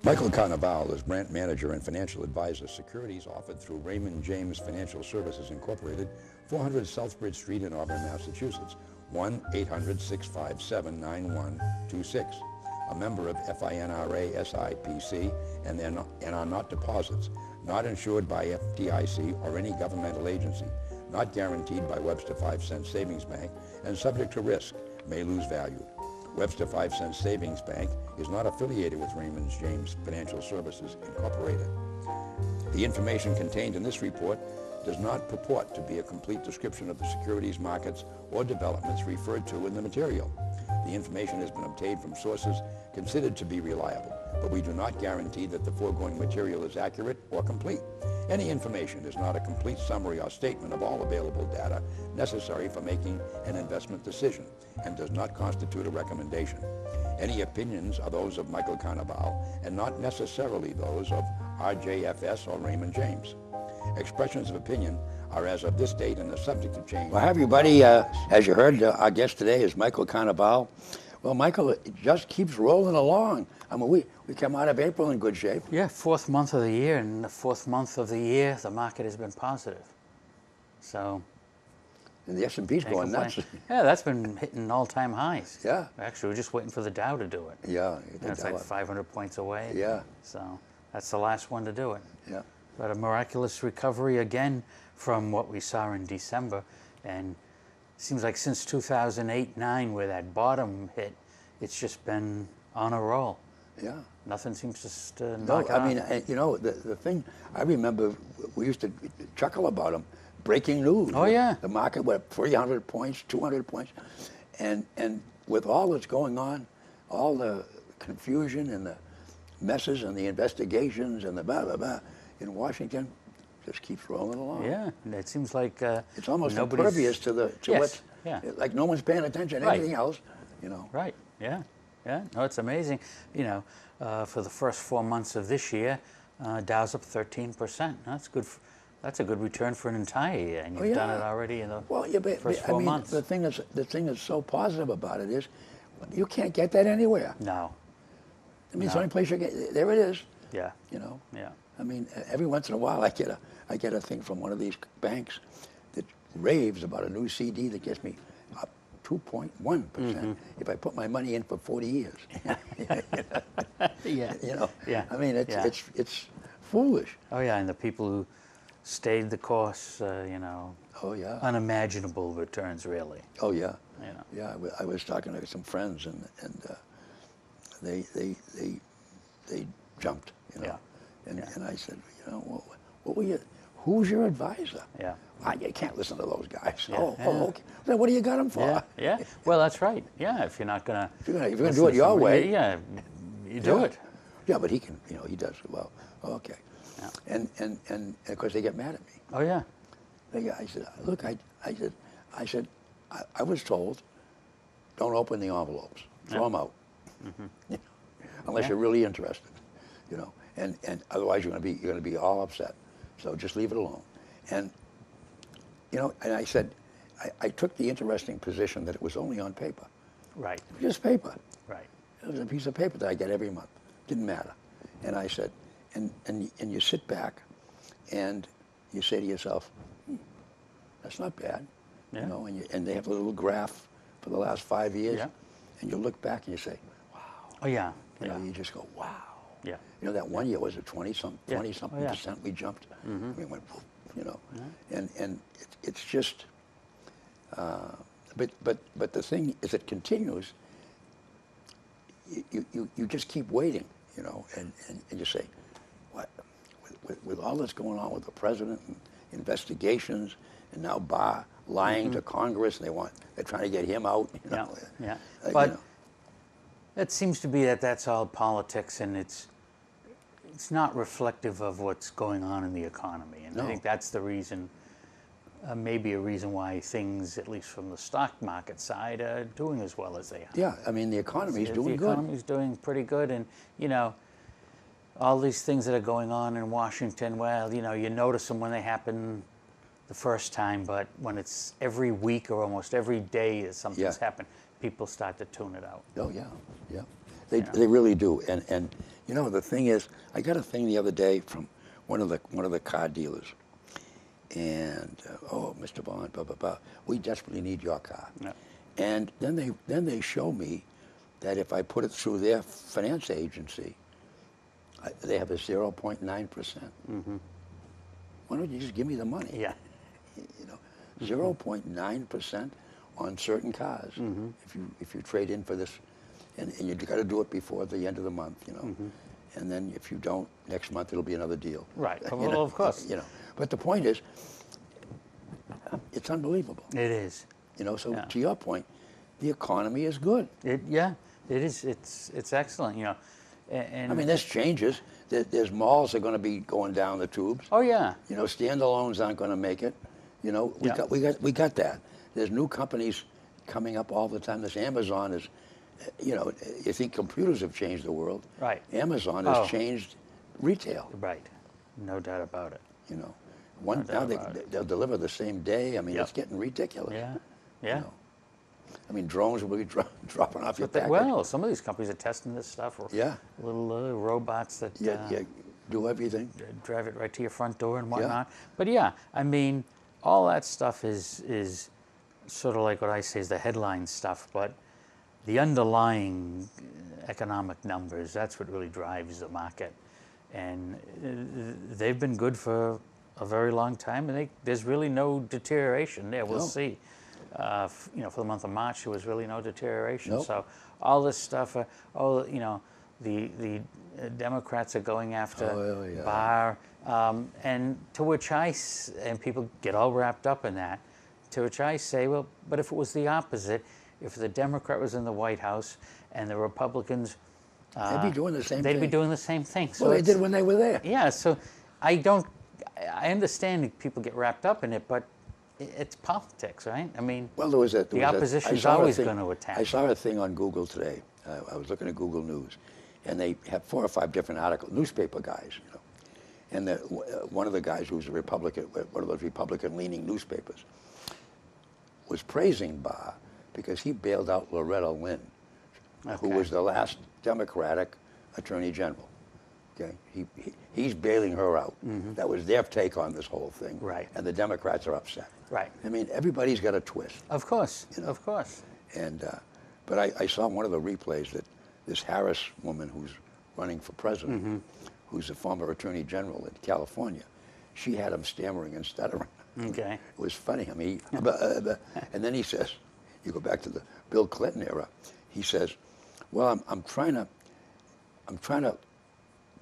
Michael Carnaval is branch manager and financial advisor. Securities offered through Raymond James Financial Services Incorporated, 400 Southbridge Street in Auburn, Massachusetts, 1-800-657-9126. A member of FINRA SIPC and are not deposits, not insured by FDIC or any governmental agency, not guaranteed by Webster 5 Cent Savings Bank, and subject to risk, may lose value. Webster 5 Cent Savings Bank is not affiliated with Raymond James Financial Services Incorporated. The information contained in this report does not purport to be a complete description of the securities markets or developments referred to in the material. The information has been obtained from sources considered to be reliable, but we do not guarantee that the foregoing material is accurate or complete. Any information is not a complete summary or statement of all available data necessary for making an investment decision and does not constitute a recommendation. Any opinions are those of Michael Carnaval and not necessarily those of RJFS or Raymond James. Expressions of opinion are as of this date and are subject to change. Well, hi everybody. As you heard, our guest today is Michael Carnaval. Well, Michael, it just keeps rolling along. I mean, we come out of April in good shape. Yeah, fourth month of the year, and the fourth month of the year, the market has been positive. So, And the S&P's going nuts. Yeah, that's been hitting all-time highs. Yeah. Actually, we're just waiting for the Dow to do it. Yeah. And it's like 500 points away. Yeah. So that's the last one to do it. Yeah. But a miraculous recovery again from what we saw in December. And it seems like since 2008-9, where that bottom hit, it's just been on a roll. Yeah. Nothing seems to No, knock it I off. mean, you know, the thing, I remember we used to chuckle about them. Breaking news. Oh, yeah. The market went 300 points, 200 points. And with all that's going on, all the confusion and the messes and the investigations and the blah, blah, blah in Washington, just keeps rolling along. Yeah, and it seems like It's almost nobody's- impervious to Yes, what's, yeah. like no one's paying attention to Right. anything else, you know. Right. Yeah. Yeah. No, it's amazing. You know, for the first 4 months of this year, Dow's up 13%. That's good. That's a good return for an entire year, and you've done it already in the first 4 months. The thing is so positive about it is, you can't get that anywhere. No. I mean, it's the only place you get. There it is. Yeah. You know. Yeah. I mean, every once in a while, I get a thing from one of these banks that raves about a new CD that gets me up 2.1% if I put my money in for 40 years. Yeah. You know. Yeah. I mean, Yeah. it's foolish. Oh yeah, and the people who stayed the course, you know. Oh yeah. Unimaginable returns, really. Oh yeah. You know. Yeah. I was talking to some friends and they jumped. You know. Yeah. And I said, you know, what were you? Who's your advisor? Yeah. You can't listen to those guys. Yeah. Okay. Then what do you got them for? Yeah. Yeah. Well, that's right. Yeah. If you're not gonna. If you're gonna do it your way. Yeah. You do it. Yeah, but he can. You know, he does it well. Okay. Yeah. And of course they get mad at me. Oh yeah. I said, look, I said, I was told, don't open the envelopes. Throw them out. Unless you're really interested, you know. And otherwise you're gonna be all upset. So just leave it alone. And you know, and I said, I took the interesting position that it was only on paper. Right. It was just paper. Right. It was a piece of paper that I get every month. Didn't matter. And I said, and you sit back and you say to yourself, that's not bad. Yeah. You know, and they have a little graph for the last 5 years. Yeah. And you look back and you say, wow. Oh yeah. You Yeah. know, you just go, wow. Yeah. You know, that one year was it 20-something Oh, yeah. percent we jumped. We went, whoop, you know, and it's just, but the thing is, it continues. You just keep waiting, you know, and you say, what, with all that's going on with the president and investigations, and now Barr lying to Congress, and they're trying to get him out, you know. Yeah. You But know. it seems to be that's all politics, and it's not reflective of what's going on in the economy. And No. I think that's the reason, maybe a reason why things, at least from the stock market side, are doing as well as they are. Yeah, I mean, the economy's doing good. The economy's doing pretty good, and you know, all these things that are going on in Washington, well, you know, you notice them when they happen the first time, but when it's every week or almost every day that something's happened, people start to tune it out. Oh, yeah, yeah. They really do. And you know, the thing is, I got a thing the other day from one of the car dealers, and oh, Mr. Bond, blah blah blah. We desperately need your car. Yeah. And then they show me that if I put it through their finance agency, they have a 0.9%. Why don't you just give me the money? Yeah. You know, 0.9% on certain cars. If you trade in for this, and you got to do it before the end of the month. You know, and then if you don't, next month it'll be another deal. Right. You Well, know, of course. You know, but the point is, it's unbelievable. It is. You know, so Yeah. to your point, the economy is good. Yeah. It is. It's excellent. You know, and I mean, this changes. There's malls that are going to be going down the tubes. oh yeah. You know, standalones aren't going to make it. You know, we got that. There's new companies coming up all the time. This Amazon is, you know, you think computers have changed the world. Right. Amazon has Oh. changed retail. Right. No doubt about it. You know, No doubt now about it. they'll deliver the same day. I mean, Yep. it's getting ridiculous. Yeah. You Yeah. know. I mean, drones will be dropping off your But package. well, some of these companies are testing this stuff. Or Yeah. Little robots that Yeah, do everything. drive it right to your front door and whatnot. But yeah, I mean, all that stuff is sort of like what I say is the headline stuff, but the underlying economic numbers, that's what really drives the market. And they've been good for a very long time, and there's really no deterioration there. We'll No. see. You know, for the month of March, there was really no deterioration. Nope. So all this stuff, you know, the Democrats are going after Oh, yeah. Barr, and to which and people get all wrapped up in that, to which I say, well, but if it was the opposite, if the Democrat was in the White House and the Republicans, They'd be doing the same they'd thing. be doing the same thing. So Well, they it's- did when they were there. yeah, so I understand that people get wrapped up in it, but it's politics, right? I mean, Well, there was a. The opposition's I saw a always thing- gonna attack. I saw a thing on Google today. I was looking at Google News, and they have 4 or 5 different articles, newspaper guys, you know. And one of the guys who's a Republican, one of those Republican-leaning newspapers, was praising Barr because he bailed out Loretta Lynn, who Okay. was the last Democratic Attorney General. Okay, he's bailing her out. That was their take on this whole thing. Right. And the Democrats are upset. Right. I mean, everybody's got a twist. of course, You know. of course. And but I saw one of the replays that this Harris woman who's running for president, who's a former attorney general in California, she had him stammering and stuttering. Okay. It was funny. I mean, and then he says, you go back to the Bill Clinton era. He says, "Well, I'm trying to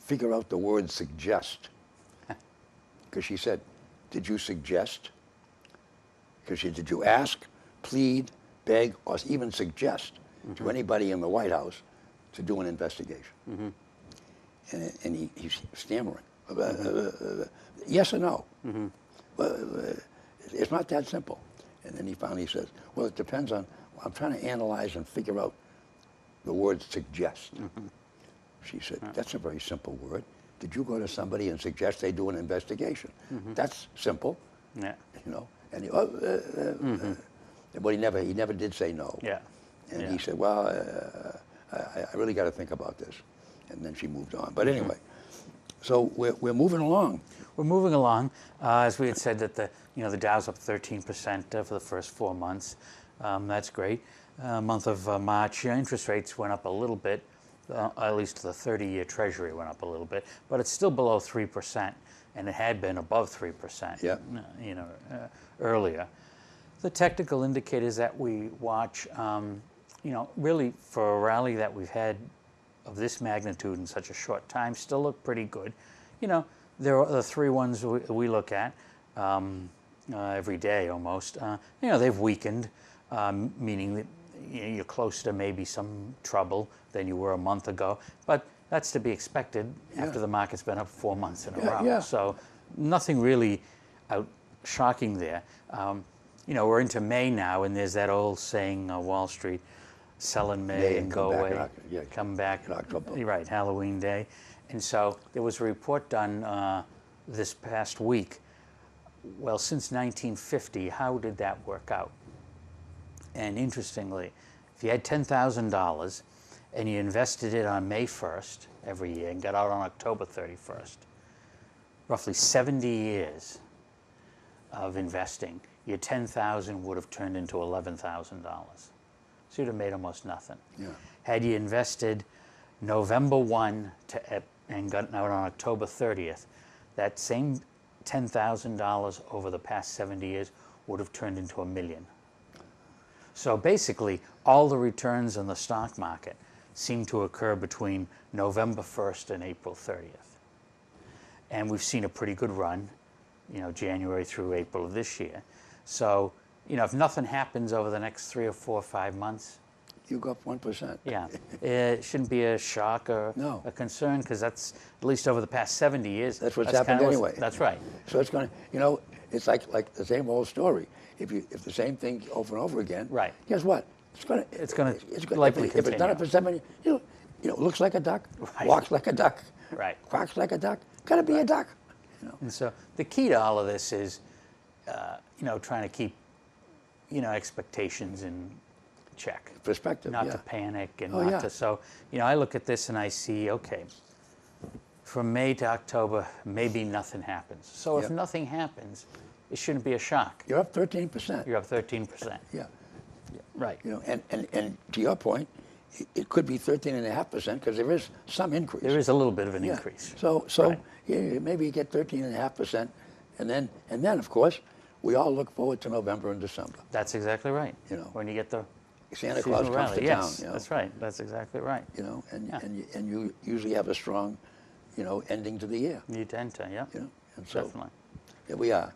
figure out the word suggest," because she said, "Did you suggest?" Because did you ask, plead, beg, or even suggest to anybody in the White House to do an investigation? And he's stammering. Yes or no? Well, it's not that simple. And then he finally says, well, it depends on, I'm trying to analyze and figure out the word suggest. She said, that's a very simple word. Did you go to somebody and suggest they do an investigation? That's simple, Yeah. you know. And but he never did say no. Yeah. And Yeah. he said, well, I really got to think about this. And then she moved on. But anyway, so we're moving along. We're moving along. As we had said, that the Dow's up 13% for the first 4 months. That's great. Month of March, interest rates went up a little bit. At least the 30-year Treasury went up a little bit, but it's still below 3%, and it had been above 3%. Yeah. Earlier. The technical indicators that we watch, really for a rally that we've had of this magnitude in such a short time, still look pretty good. There are the 3 ones we look at every day almost. They've weakened, meaning that you're close to maybe some trouble than you were a month ago, but that's to be expected after the market's been up 4 months in a row. Yeah. So nothing really out shocking there. We're into May now, and there's that old saying, Wall Street, sell in May and go away, come back in October. Right, Halloween Day. And so there was a report done this past week. Well, since 1950, how did that work out? And interestingly, if you had $10,000 and you invested it on May 1st every year and got out on October 31st, roughly 70 years of investing, your $10,000 would have turned into $11,000. So you'd have made almost nothing. Yeah. Had you invested November 1 and gotten out on October 30th, that same $10,000 over the past 70 years would have turned into $1 million. So basically, all the returns in the stock market seem to occur between November 1st and April 30th. And we've seen a pretty good run, January through April of this year. So, if nothing happens over the next 3 or 4 or 5 months, You go up 1%. yeah, it shouldn't be a shock or No. a concern, because that's, at least over the past 70 years, That's what's kinda happened anyway. That's right. So it's going to, it's like the same old story. If the same thing over and over again, Right. guess what? It's gonna gonna- likely if it's done it for 7 years, looks like a duck, Right. walks like a duck, Right. quacks like a duck. Got to be a duck. And so the key to all of this is, trying to keep, expectations in check. Perspective. Not yeah. to panic and Oh, not yeah. to, so, I look at this and I see, okay, from May to October, maybe nothing happens. So if Yep. nothing happens, it shouldn't be a shock. You're up 13%. You're up 13%. Yeah. Right. And to your point, it could be 13.5% because there is some increase. There is a little bit of an Yeah. increase. So Right. yeah, maybe you get 13.5%, and then of course we all look forward to November and December. That's exactly right. When you get the Santa seasonal Claus comes rally. to Yes, town. that's right. That's exactly right. And Yeah. you usually have a strong, ending to the year. You tend to, yeah. And so Definitely. here we are.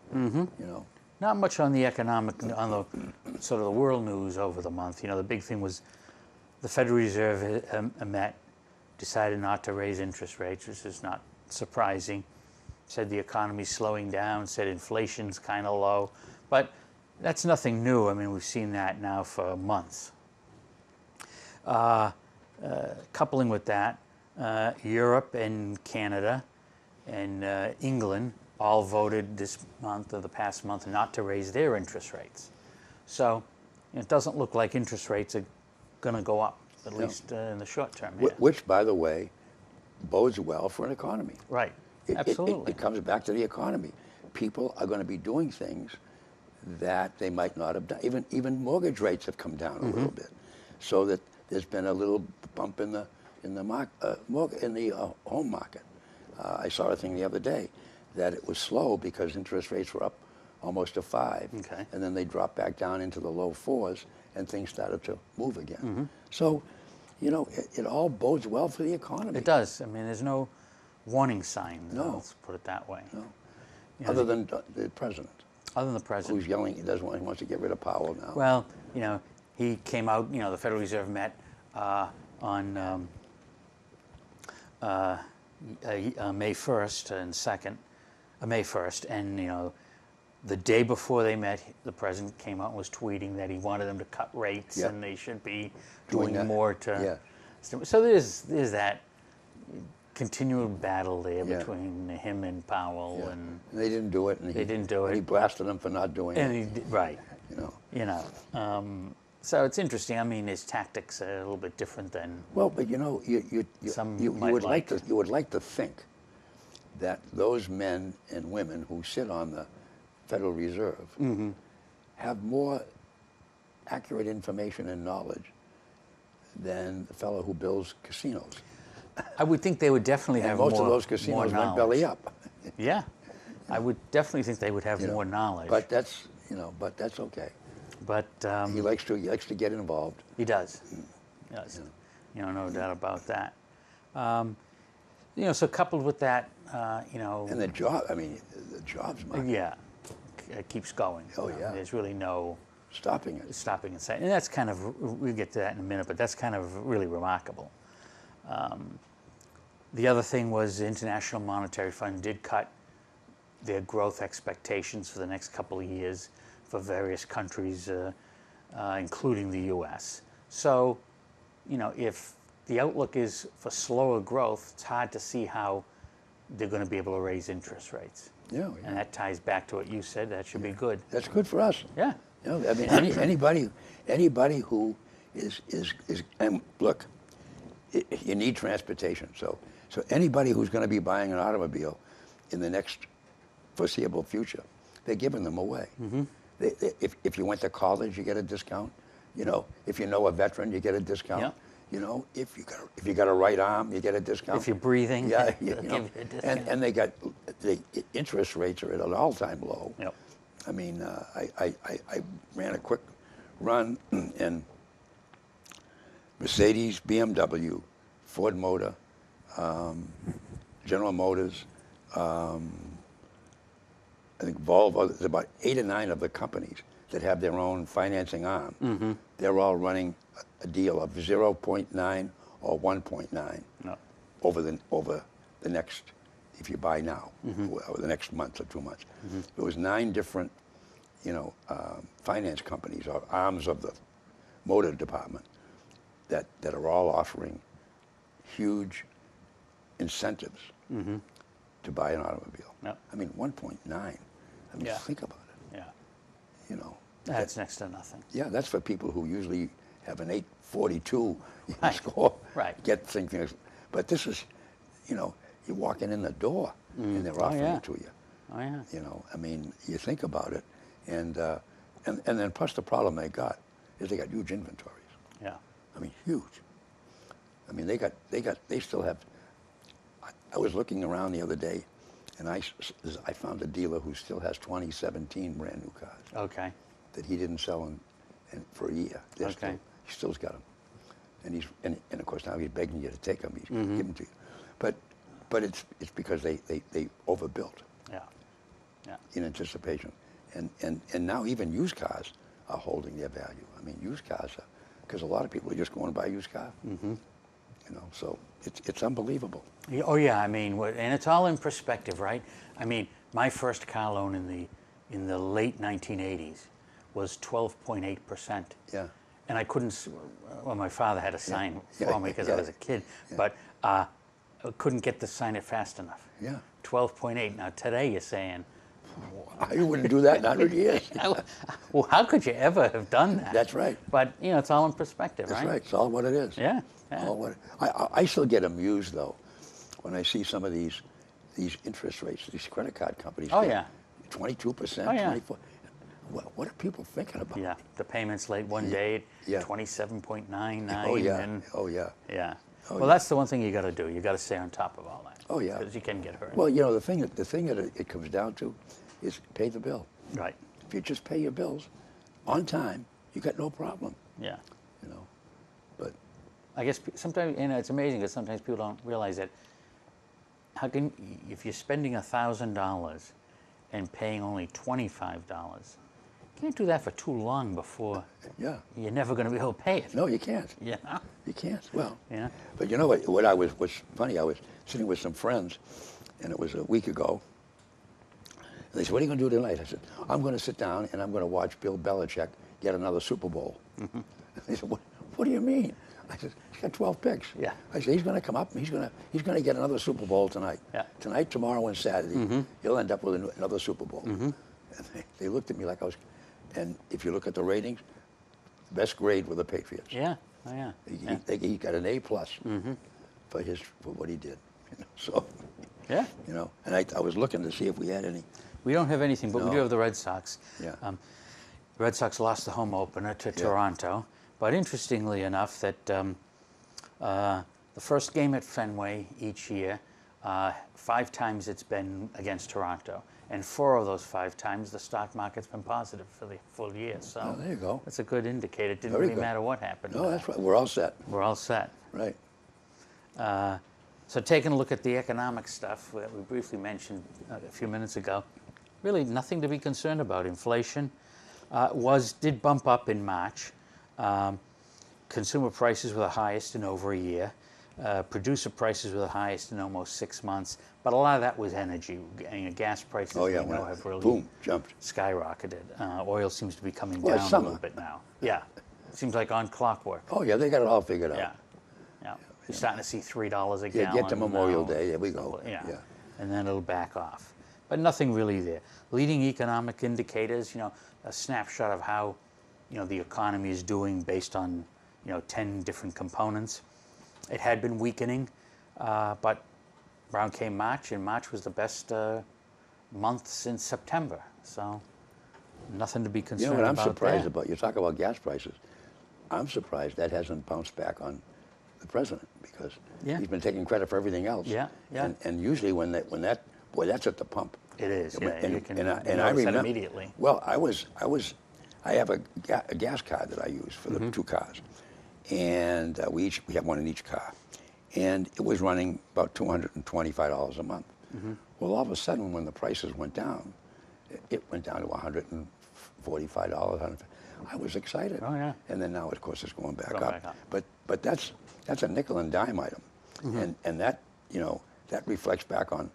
Not much on the the sort of the world news over the month. The big thing was the Federal Reserve met, decided not to raise interest rates, which is not surprising. Said the economy's slowing down, said inflation's kind of low, but that's nothing new. I mean, we've seen that now for months. Coupling with that, Europe and Canada and England all voted this month or the past month not to raise their interest rates. So it doesn't look like interest rates are going to go up, at least in the short term. Yeah. Which, by the way, bodes well for an economy. Right, It absolutely. comes back to the economy. People are going to be doing things that they might not have done. Even mortgage rates have come down a little bit, so that there's been a little bump in the home market. I saw a thing the other day that it was slow because interest rates were up almost to 5, Okay. and then they dropped back down into the low 4s, and things started to move again. So, it all bodes well for the economy. It does. I mean, there's no warning signs. No. Let's put it that way. No. You know, Other than the president, Other than the president. who's yelling, he wants to get rid of Powell now. Well, he came out, the Federal Reserve met on May 1st and May 1st, and the day before they met, the president came out and was tweeting that he wanted them to cut rates Yep. and they should be Doing doing that. more to. Yeah. So there's that continual battle there Yeah. between him and Powell, Yeah. and They didn't do it, and They didn't do and he it. blasted them for not doing it. right. You know. So it's interesting. I mean, his tactics are a little bit different than. Well, but you Some you might would like. you would like to think that those men and women who sit on the Federal Reserve have more accurate information and knowledge than the fellow who builds casinos. I would think they would definitely And have most more. of those more casinos went knowledge. belly up. Yeah, I would definitely think they would have more knowledge. But that's okay. But He likes to get involved. he does. He does. No doubt about that. So coupled with that, And the jobs market, yeah, it keeps going. Oh, yeah. There's really no stopping it. stopping and saying, and that's kind of, we'll get to that in a minute, but that's kind of really remarkable. The other thing was the International Monetary Fund did cut their growth expectations for the next couple of years for various countries, including the U.S. So, if the outlook is for slower growth, it's hard to see how they're going to be able to raise interest rates. Yeah, And that ties back to what you said. That should be good. that's good for us. Yeah. I mean, anybody who is and look, you need transportation. So anybody who's going to be buying an automobile in the next foreseeable future, they're giving them away. If you went to college, you get a discount. You know, if you know a veteran, you get a discount. Yep. You know, if you got a right arm, you get a discount. If you're breathing, yeah, they'll you know, give you a discount. and they got the interest rates are at an all-time low. Yep. I mean, I ran a quick run, and Mercedes, BMW, Ford Motor, General Motors, I think Volvo, there's about 8 or 9 of the companies that have their own financing arm. They're all running a deal of 0.9 or 1.9 over the next, if you buy now, over the next month or 2 months. There was 9 different, you know, finance companies or arms of the motor department that are all offering huge incentives to buy an automobile. Yep. I mean, 1.9. I mean, Yeah. think about it. Yeah. You know. That's next to nothing. Yeah, that's for people who usually have an 842 Right. score. Right. Get things. But this is, you know, you're walking in the door and they're offering yeah. it to you. Oh yeah. You know, I mean, you think about it, and then plus the problem they got is they got huge inventories. Yeah. I mean, huge. I mean, they still have. I was looking around the other day, and I found a dealer who still has 2017 brand new cars Okay. that he didn't sell in for a year. Okay. He still's got them, and of course now he's begging you to take them. He's giving them to you, but it's because they overbuilt Yeah. Yeah. in anticipation, and now even used cars are holding their value. I mean, used cars are, because a lot of people are just going to buy a used car. You know, so it's unbelievable. Oh yeah, I mean, and it's all in perspective, right? I mean, my first car loan in the late 1980s was 12.8%. Yeah. And I couldn't. Well, my father had to sign for me because I was a kid, but I couldn't get to sign it fast enough. Yeah. 12.8. Now today you're saying, I wouldn't do that in 100 years. well, how could you ever have done that? That's right. But you know, it's all in perspective, That's right? right. It's all what it is. Yeah. Yeah. All what I still get amused though when I see some of these interest rates, these credit card companies. Oh, get yeah. 22%, Oh, yeah. 24%. What are people thinking about? Yeah, the payments late one day, Yeah. 27.99. Oh yeah. And, Oh yeah. yeah. Oh, Well, yeah. that's the one thing you got to do. You got to stay on top of all that. Oh, yeah. Because you can get hurt. Well, you know, the thing that it comes down to is pay the bill. Right. If you just pay your bills on time, you got no problem. Yeah. You know, but I guess sometimes, you know, it's amazing because sometimes people don't realize that. How can, if you're spending $1,000 and paying only $25, you can't do that for too long before yeah, you're never going to be able to pay it. no, you can't. Yeah. You can't. Well, Yeah. but you know what I was funny. I was sitting with some friends, and it was a week ago. And they said, "What are you going to do tonight?" I said, "I'm going to sit down and I'm going to watch Bill Belichick get another Super Bowl." They said, "What do you mean?" I said, "He's got 12 picks." Yeah. I said, "He's going to come up and he's going to get another Super Bowl tonight. Yeah. Tonight, tomorrow, and Saturday, he'll end up with another Super Bowl." And they looked at me like I was. And if you look at the ratings, best grade were the Patriots. Yeah. Oh, yeah. He got an A+ for what he did. You know, so, Yeah. you know, and I was looking to see if we had any. We don't have anything, but we No. do have the Red Sox. Yeah. The Red Sox lost the home opener to Toronto, but interestingly enough, that the first game at Fenway each year, 5 times it's been against Toronto, and 4 of those 5 times the stock market's been positive for the full year. So Oh, there you go. that's a good indicator. It didn't Very really good. matter what happened. No, that's right. We're all set. We're all set. Right. So taking a look at the economic stuff that we briefly mentioned a few minutes ago, really nothing to be concerned about. Inflation did bump up in March. Consumer prices were the highest in over a year. Producer prices were the highest in almost 6 months. But a lot of that was energy. Gas prices, Oh yeah. we know, have really boom, jumped. skyrocketed. Oil seems to be coming Well, it's down a summer. little bit now. Yeah, seems like on clockwork. Oh yeah, they got it all figured out. Yeah, yeah. You're starting to see $3 a Yeah, gallon. get to Memorial now. Day. There we go. Yeah. Yeah. And then it'll back off. But nothing really there. Leading economic indicators, you know, a snapshot of how, you know, the economy is doing based on, you know, 10 different components. It had been weakening, but around came March, and March was the best month since September. So nothing to be You know concerned what I'm about surprised there. about? You talk about gas prices. I'm surprised that hasn't bounced back on the president, because Yeah. he's been taking credit for everything else. Yeah, yeah. And usually when that boy, that's at the pump. It is, yeah. And, You can and I notice that remember immediately. Well, I have a gas card that I use for Mm-hmm. the two cars, and we have one in each car, and it was running about $225 a month. Mm-hmm. Well, all of a sudden, when the prices went down, it went down to $145. I was excited. Oh, yeah. And then now, of course, it's going back Going up. back up. But that's a nickel and dime item, Mm-hmm. and that, you know, that reflects back on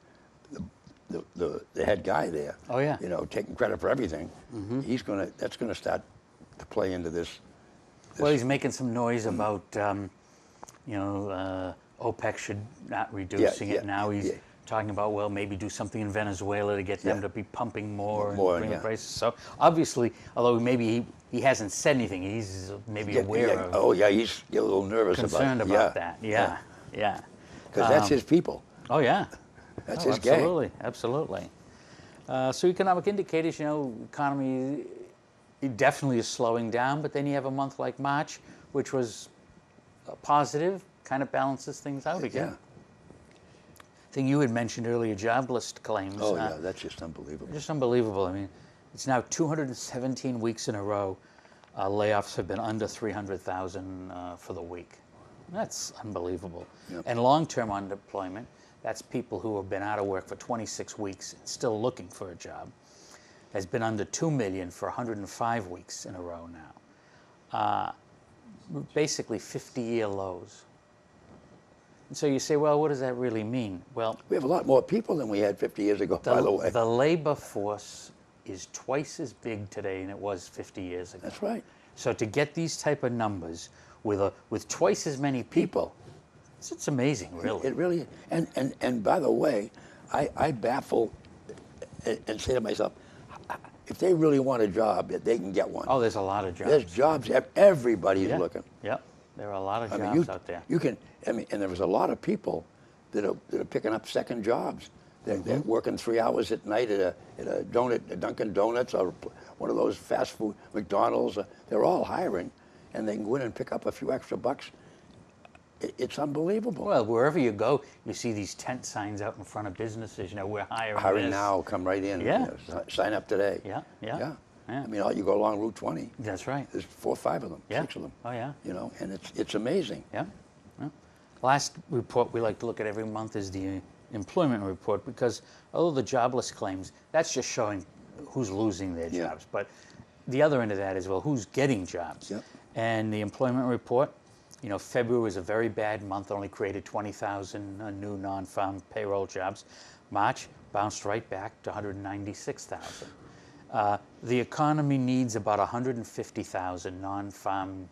the head guy there. Oh, yeah. You know, taking credit for everything. Mm-hmm. That's gonna start to play into this. Well, he's making some noise about, OPEC should not reducing yeah, it. Now he's yeah. talking about, well, maybe do something in Venezuela to get them Yeah. to be pumping more More, and bring yeah. the prices. So obviously, although maybe he hasn't said anything, he's maybe aware of, Oh yeah, he's a little nervous concerned about that. Yeah, yeah. Because that's his people. Oh, yeah. That's Oh, his gang. absolutely, absolutely. So economic indicators, economy it definitely is slowing down, but then you have a month like March, which was positive, kind of balances things out again. Yeah. Thing you had mentioned earlier, jobless claims. Oh yeah, that's just unbelievable. Just unbelievable. I mean, it's now 217 weeks in a row. Layoffs have been under 300,000 for the week. That's unbelievable. Yep. And long-term unemployment, that's people who have been out of work for 26 weeks and still looking for a job, has been under 2 million for 105 weeks in a row now. Basically 50-year lows. And so you say, well, what does that really mean? Well, We have a lot more people than we had 50 years ago, by the way. the labor force is twice as big today than it was 50 years ago. That's right. So to get these type of numbers with twice as many people, it's amazing, really. It really, and by the way, I baffle and say to myself, if they really want a job, they can get one. Oh, there's a lot of jobs. There's jobs. Everybody's Yeah. looking. Yep. There are a lot of I jobs mean, out there. you can. I mean, and there was a lot of people that are picking up second jobs. They're working 3 hours at night at a Dunkin' Donuts, or one of those fast food, McDonald's. They're all hiring, and they can go in and pick up a few extra bucks. It's unbelievable. Well, wherever you go, you see these tent signs out in front of businesses. We're hiring. Hiring this. now, come right in. Yeah. Sign up today. Yeah, yeah, Yeah. yeah. I mean, you go along Route 20. That's right. There's 4 or 5 of them, Yeah. 6 of them. Oh, yeah. And it's amazing. Yeah. Yeah. Last report we like to look at every month is the employment report, because although the jobless claims, that's just showing who's losing their Yeah. jobs. But the other end of that is, well, who's getting jobs? Yep. And the employment report, February was a very bad month, only created 20,000 new non-farm payroll jobs. March bounced right back to 196,000. The economy needs about 150,000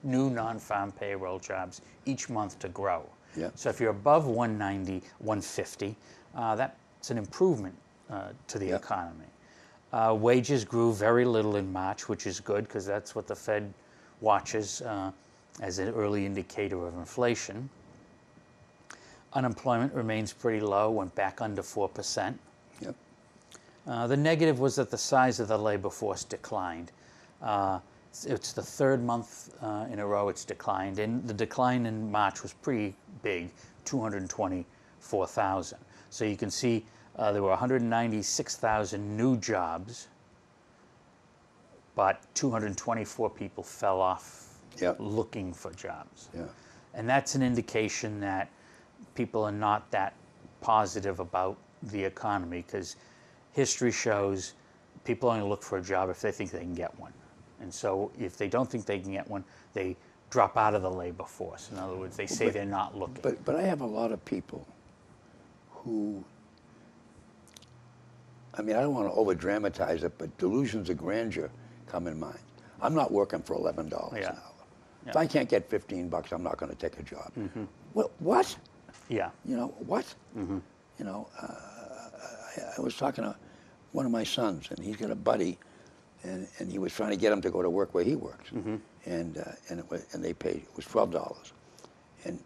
new non-farm payroll jobs each month to grow. Yeah. So if you're above 190, 150, that's an improvement to the Yeah. economy. Wages grew very little in March, which is good, because that's what the Fed watches as an early indicator of inflation. Unemployment remains pretty low, went back under 4%. Yep. The negative was that the size of the labor force declined. It's the third month in a row it's declined, and the decline in March was pretty big, 224,000. So you can see there were 196,000 new jobs, but 224 people fell off Yep. looking for jobs. Yeah. And that's an indication that people are not that positive about the economy, because history shows people only look for a job if they think they can get one. And so if they don't think they can get one, they drop out of the labor force. In other words, they say they're not looking. But I have a lot of people who, I mean, I don't want to over dramatize it, but delusions of grandeur come in mind. I'm not working for $11 Yeah. an hour. If Yeah. I can't get $15, I'm not going to take a job. Well, what? Yeah. What? I was talking to one of my sons, and he's got a buddy, and he was trying to get him to go to work where he works, and they paid, it was $12, and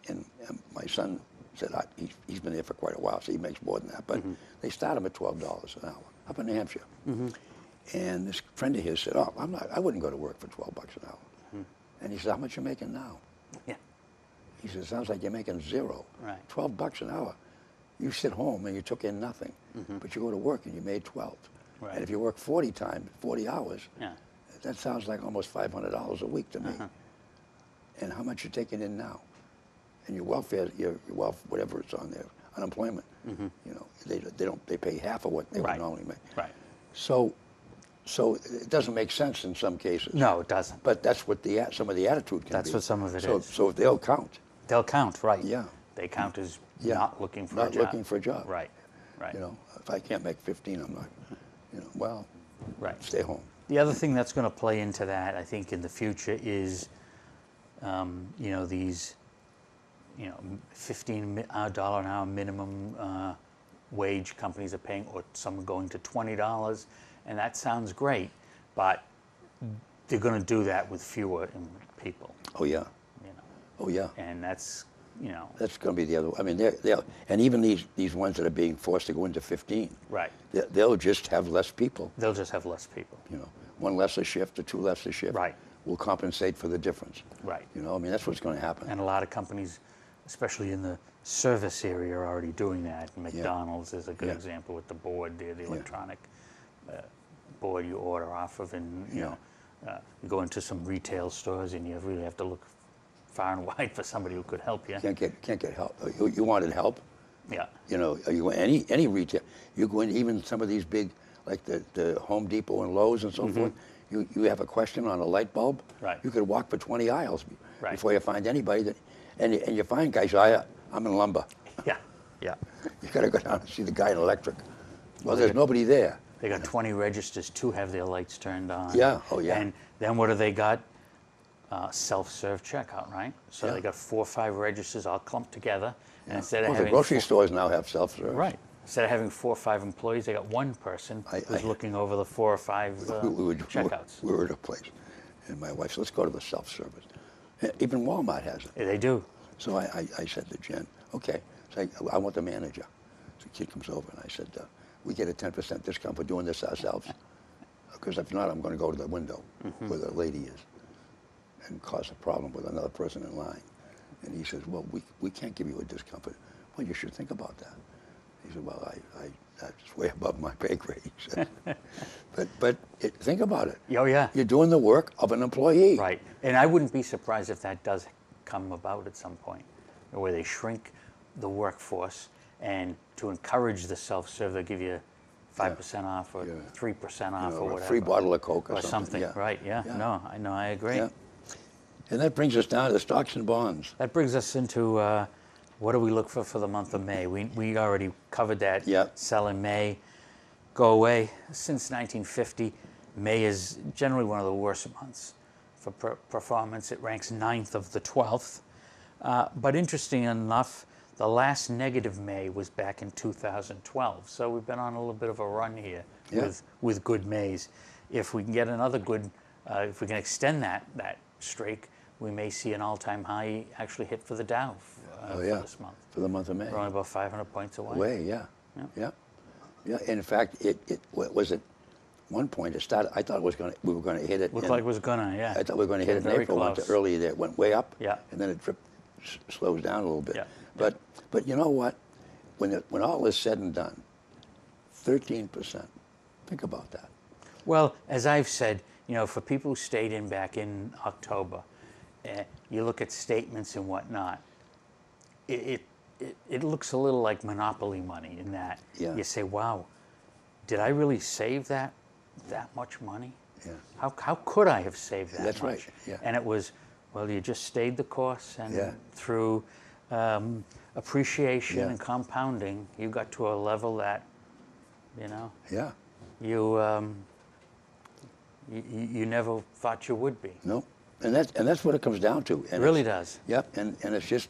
my my son said he's been there for quite a while, so he makes more than that. But they start him at $12 an hour up in New Hampshire. And this friend of his said, "Oh, I wouldn't go to work for $12 an hour." And he said, "How much you making now?" Yeah. He said, "Sounds like you're making zero. Right. $12 an hour. You sit home and you took in nothing, but you go to work and you made 12. Right. And if you work 40 hours, Yeah. that sounds like almost $500 a week to me. And how much you're taking in now? And your welfare, your wealth, whatever it's on there, unemployment. You know, they pay half of what they would normally make. Right. So it doesn't make sense in some cases. No, it doesn't. But that's what some of the attitude can be. That's what some of it so, is. So they'll count. They'll count, right? Yeah. They count as Yeah. not looking for a Not job. looking for a job. Right. Right. You know, if I can't make 15, I'm not. You know, well, Right. stay home. The other thing that's going to play into that, I think, in the future is, you know, these, you know, $15 an hour minimum wage companies are paying, or some are going to $20, and that sounds great, but they're going to do that with fewer people. Oh yeah. You know, Oh yeah. and that's, you know, That's going to be the other. I mean, they'll and even these ones that are being forced to go into 15, right. they'll just have less people. They'll just have less people. You know, one less a shift or two less a shift. Right. Will compensate for the difference. Right. You know, I mean, that's what's going to happen. And a lot of companies, especially in the service area, are already doing that. McDonald's is a good example with the board there, the electronic board you order off of, and you know, you go into some retail stores and you really have to look far and wide for somebody who could help you. Can't get help. You wanted help. Yeah. You know, you any retail. You go in, even some of these big, like the Home Depot and Lowe's and so forth. You have a question on a light bulb. Right. You could walk for 20 aisles Right. before you find anybody that, and you find guys. I'm in lumber. Yeah. Yeah. You got to go down and see the guy in electric. Well, there's nobody there. They got 20 registers to have their lights turned on. Yeah. Oh yeah. And then what do they got? Self-serve checkout, right? So Yeah. they got 4 or 5 registers all clumped together, and instead of Well, having the grocery stores now have self-serve. right, instead of having 4 or 5 employees, they got one person who's looking over the 4 or 5 checkouts. We were at a place, and my wife said, "Let's go to the self-service." Even Walmart has it. Yeah, they do. So I said to Jen, "Okay." So I want the manager. So the kid comes over, and I said, "We get a 10% discount for doing this ourselves, because if not, I'm going to go to the window where the lady is and cause a problem with another person in line." And he says, "Well, we can't give you a discount, but well, you should think about that." He said, "Well, that's way above my pay grade." He said. but think about it. Oh, yeah. You're doing the work of an employee. Right. And I wouldn't be surprised if that does come about at some point, where they shrink the workforce, and to encourage the self-serve, they'll give you 5% off or 3% off or whatever. A free bottle of Coke or something. Yeah. Right, yeah. No, I agree. Yeah. And that brings us down to stocks and bonds. That brings us into what do we look for the month of May? We already covered that. Yeah. Sell in May, go away. Since 1950, May is generally one of the worst months for performance. It ranks 9th of the 12th. But interesting enough, the last negative May was back in 2012. So we've been on a little bit of a run here with good Mays. If we can get another good, if we can extend that streak, we may see an all-time high actually hit for the Dow for this month. For the month of May. We're only about 500 points away. Yeah. In fact, it was at one point. It started. I thought we were going to hit it. Looked like it was gonna, yeah. I thought we were going to hit it in Very April. close. Earlier there, it went way up. Yeah. And then it slows down a little bit. Yeah. But you know what? When all is said and done, 13%. Think about that. Well, as I've said, for people who stayed in back in October, you look at statements and whatnot, it looks a little like monopoly money in that you say, wow, did I really save that much money? Yeah. How could I have saved that That's much? right, yeah. And it was, well, you just stayed the course, and through appreciation and compounding, you got to a level that, Yeah. you never thought you would be. No. And that's what it comes down to. It really does. Yep. And it's just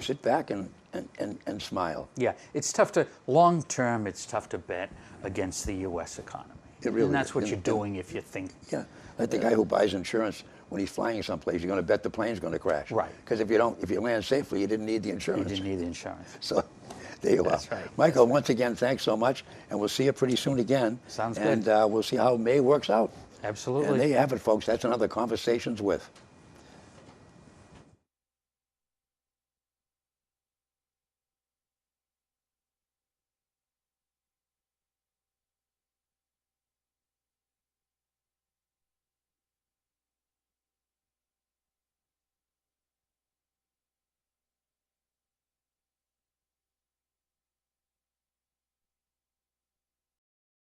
sit back and smile. Yeah, it's tough long term, it's tough to bet against the U.S. economy. It really and that's is. what you're doing if you think. Yeah. Like the guy who buys insurance when he's flying someplace, you're going to bet the plane's going to crash. Right. Because if you land safely, you didn't need the You insurance. didn't need the insurance. So there you That's are. right. Michael, once again, thanks so much, and we'll see you pretty soon again. Sounds and, good. we'll see how May works out. Absolutely. And there you have it, folks. That's another Conversations With.